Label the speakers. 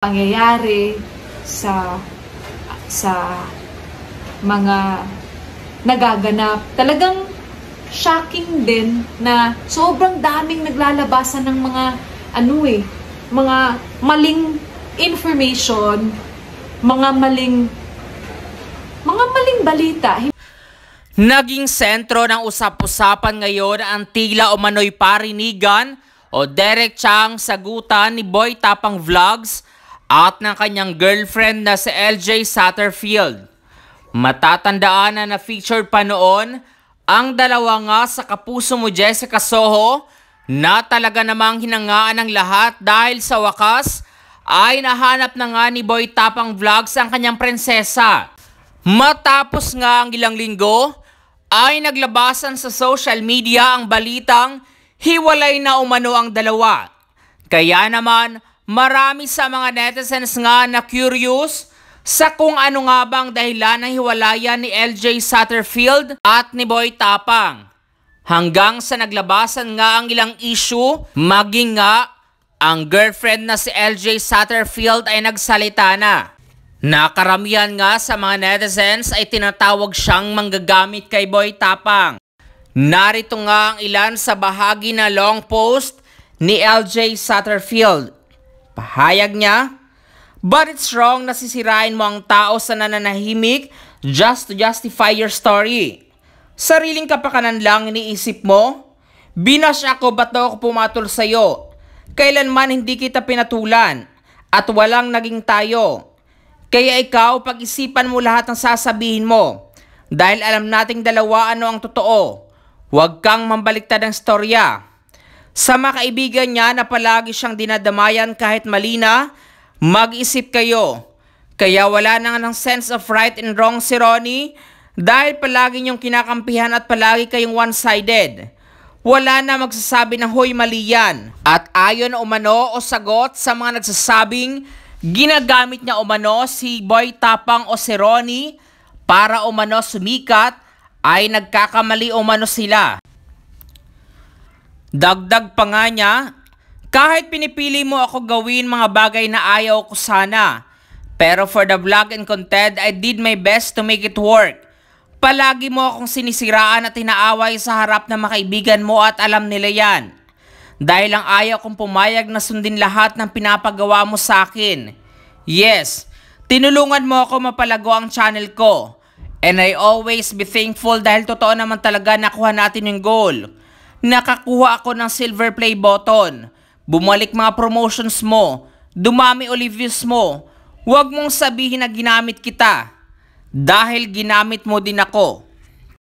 Speaker 1: pangyayari sa mga nagaganap. Talagang shocking din na sobrang daming naglalabasan ng mga mga maling information, mga maling balita.
Speaker 2: Naging sentro ng usap-usapan ngayon ang tila umano'y parinigan o diretsang sagutan ni Boy Tapang Vlogs at ng kanyang girlfriend na si LJ Satterfield. Matatandaan na featured pa noon ang dalawa nga sa Kapuso Mo Jessica Soho na talaga namang hinangaan ng lahat dahil sa wakas ay nahanap na nga ni Boy Tapang Vlogs ang kanyang prinsesa. Matapos nga ang ilang linggo ay naglabasan sa social media ang balitang hiwalay na umano ang dalawa. Kaya naman marami sa mga netizens nga na curious sa kung ano nga bang dahilan ng hiwalayan ni LJ Satterfield at ni Boy Tapang. Hanggang sa naglabasan nga ang ilang issue, maging nga ang girlfriend na si LJ Satterfield ay nagsalita na. Nakaramihan nga sa mga netizens ay tinatawag siyang manggagamit kay Boy Tapang. Narito nga ang ilan sa bahagi na long post ni LJ Satterfield. Pahayag niya, "But it's wrong na sisirain mo ang tao sa nananahimik just to justify your story. Sariling kapakanan lang iniisip mo? Binash ako, ba't daw ako pumatol sa'yo? Kailanman hindi kita pinatulan at walang naging tayo. Kaya ikaw, pag-isipan mo lahat ng sasabihin mo. Dahil alam nating dalawa ano ang totoo. Huwag kang mambaliktad ng storya." Sa mga kaibigan niya na palagi siyang dinadamayan kahit mali na, mag-isip kayo. Kaya wala na ng sense of right and wrong si Ronnie dahil palagi niyong kinakampihan at palagi kayong one-sided. Wala na magsasabi ng hoy mali yan. At ayon umano o sagot sa mga nagsasabing ginagamit niya umano si Boy Tapang o si Ronnie para umano sumikat, ay nagkakamali umano sila. Dagdag pa nga niya, "Kahit pinipili mo ako gawin mga bagay na ayaw ko sana, pero for the vlog and content, I did my best to make it work. Palagi mo akong sinisiraan at inaaway sa harap ng mga kaibigan mo at alam nila yan. Dahil lang ayaw kong pumayag na sundin lahat ng pinapagawa mo sa akin. Yes, tinulungan mo ako mapalago ang channel ko. And I always be thankful dahil totoo naman talaga nakuha natin yung goal. Nakakuha ako ng silver play button. Bumalik mga promotions mo. Dumami uli views mo. Huwag mong sabihin na ginamit kita. Dahil ginamit mo din ako."